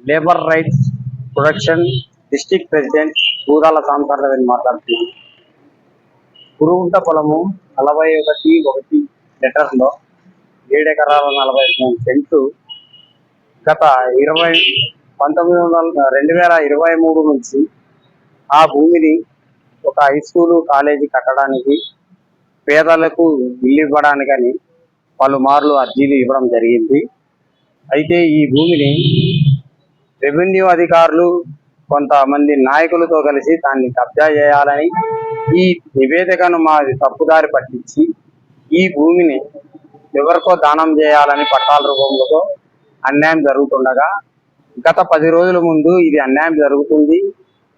Labour rights production district president Poodala సాంసర్లవని మాట్లాడుతుంది. కురుగుంట పొలము 41(1) లెటర్లో 7 ఎకరాల 43 సెంట్లు గత 2023 నుంచి ఆ భూమిని ఒక హై స్కూలు కాలేజీ కట్టడానికి, పేదలకు ఇల్లు ఇవ్వడానికని పలుమార్లు అర్జీలు ఇవ్వడం జరిగింది. అయితే ఈ భూమిని రెవెన్యూ అధికారులు కొంతమంది నాయకులతో కలిసి దాన్ని కబ్జా చేయాలని ఈ నివేదికను మాది తప్పుదారి పట్టించి ఈ భూమిని ఎవరికో దానం చేయాలని పట్టాల రూపంలో అన్యాయం జరుగుతుండగా గత 10 రోజుల ముందు ఇది అన్యాయం జరుగుతుంది.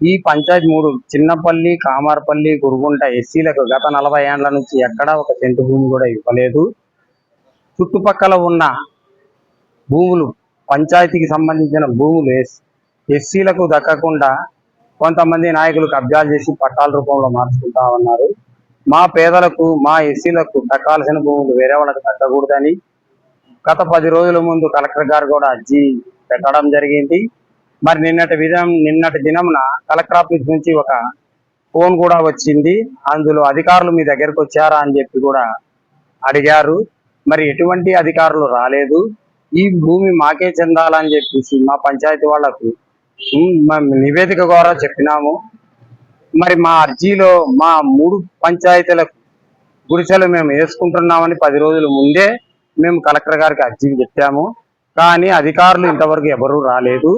ఈ పంచాయతీ 3 చిన్నపల్లి, కామారపల్లి, కురుగుంట ఎస్సీలకు గత 40 ఏళ్ల నుంచి ఎక్కడా ఒక సెంటు భూమి కూడా ఇవ్వలేదు. చుట్టుపక్కల ఉన్న భూములు పంచాయతీకి సంబంధించిన భూములు ఎస్సీలకు దక్కకుండా కొంతమంది నాయకులు కబ్జాలు చేసి పట్టాల రూపంలో మార్చుకుంటా ఉన్నారు. మా పేదలకు, మా ఎస్సీలకు దక్కాల్సిన భూములు వేరే వాళ్ళకి దక్కకూడదని గత 10 రోజుల ముందు కలెక్టర్ గారు కూడా అర్జీ పెట్టడం జరిగింది. మరి నిన్నటి దినమున కలెక్టర్ ఆఫీస్ నుంచి ఒక ఫోన్ కూడా వచ్చింది. అందులో అధికారులు మీ దగ్గరకు వచ్చారా అని చెప్పి కూడా అడిగారు. మరి ఎటువంటి అధికారులు రాలేదు. ఈ భూమి మాకే చెందాలని చెప్పేసి మా పంచాయతీ వాళ్లకు నివేదిక ద్వారా చెప్పినాము. మరి మా అర్జీలో మా 3 పంచాయతీలకు గుడిసెలు మేము వేసుకుంటున్నామని 10 రోజుల ముందే మేము కలెక్టర్ గారికి అర్జీ చెప్పాము. కానీ అధికారులు ఇంతవరకు ఎవరూ రాలేదు.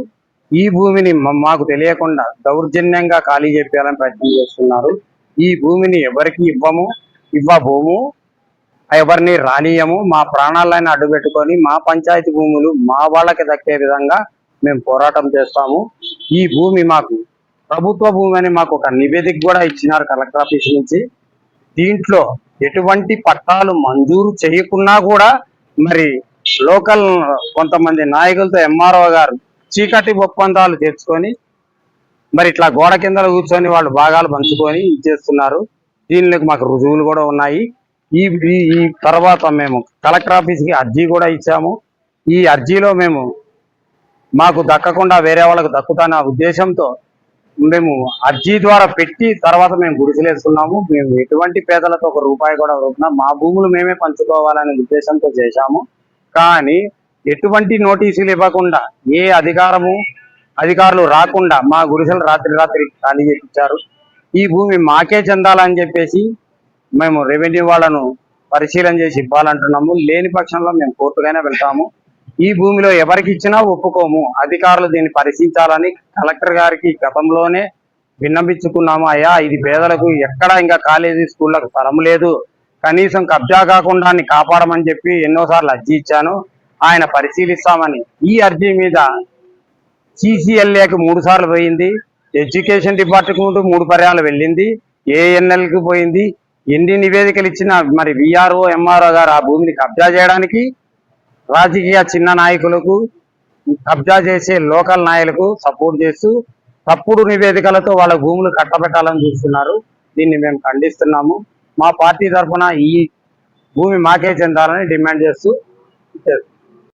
ఈ భూమిని మాకు తెలియకుండా దౌర్జన్యంగా ఖాళీ చేయాలని ప్రయత్నం చేస్తున్నారు. ఈ భూమిని ఎవరికి ఇవ్వబోము, ఎవరిని రానియము. మా ప్రాణాలను అడ్డుపెట్టుకొని మా పంచాయతీ భూములు మా వాళ్ళకి దక్కే విధంగా మేము పోరాటం చేస్తాము. ఈ భూమి మాకు ప్రభుత్వ భూమి అని మాకు ఒక నివేదిక కూడా ఇచ్చినారు కలెక్టర్ ఆఫీస్ నుంచి. దీంట్లో ఎటువంటి పట్టాలు మంజూరు చేయకున్నా కూడా మరి లోకల్ కొంతమంది నాయకులతో ఎంఆర్ఓ గారు చీకటి ఒప్పందాలు తెచ్చుకొని మరి ఇట్లా గోడ కింద కూర్చొని వాళ్ళు భాగాలు పంచుకొని ఇచ్చేస్తున్నారు. దీనికి మాకు రుజువులు కూడా ఉన్నాయి. ఈ తర్వాత మేము కలెక్టర్ ఆఫీస్కి అర్జీ కూడా ఇచ్చాము. ఈ అర్జీలో మాకు దక్కకుండా వేరే వాళ్ళకు దక్కుతానే ఉద్దేశంతో మేము అర్జీ ద్వారా పెట్టి తర్వాత మేము గుడిసెలేసుకున్నాము. మేము ఎటువంటి పేదలతో ఒక రూపాయి కూడా రూపున్నాం, మా భూములు మేమే పంచుకోవాలనే ఉద్దేశంతో చేశాము. కానీ ఎటువంటి నోటీసులు ఇవ్వకుండా ఏ అధికారులు రాకుండా మా గుడిసెలు రాత్రి ఖాళీ చేయించారు. ఈ భూమి మాకే చెందాలని చెప్పేసి మేము రెవెన్యూ వాళ్ళను పరిశీలన చేసి ఇవ్వాలంటున్నాము. లేని పక్షంలో మేము కోర్టుకైనా వెళ్తాము. ఈ భూమిలో ఎవరికి ఇచ్చినా ఒప్పుకోము. అధికారులు దీన్ని పరిశీలించాలని కలెక్టర్ గారికి గతంలోనే విన్నవించుకున్నాము. అయ్యా, ఇది పేదలకు ఎక్కడా ఇంకా కాలేజీ స్కూళ్ళకు స్థలం లేదు, కనీసం కబ్జా కాకుండా కాపాడమని చెప్పి ఎన్నోసార్లు అర్జీ ఇచ్చాను. ఆయన పరిశీలిస్తామని ఈ అర్జీ మీద CCLAకు 3 సార్లు పోయింది, ఎడ్యుకేషన్ డిపార్ట్మెంట్ 3 పర్యాలు వెళ్ళింది, ANLకి పోయింది. ఎన్ని నివేదికలు ఇచ్చినా మరి VRO, MRO గారు ఆ భూమిని కబ్జా చేయడానికి రాజకీయ చిన్న నాయకులకు, కబ్జా చేసే లోకల్ నాయకులకు సపోర్ట్ చేస్తూ తప్పుడు నివేదికలతో వాళ్ళ భూములు కట్టబెట్టాలని చూస్తున్నారు. దీన్ని మేము ఖండిస్తున్నాము. మా పార్టీ తరఫున ఈ భూమి మాకే చెందాలని డిమాండ్ చేస్తూ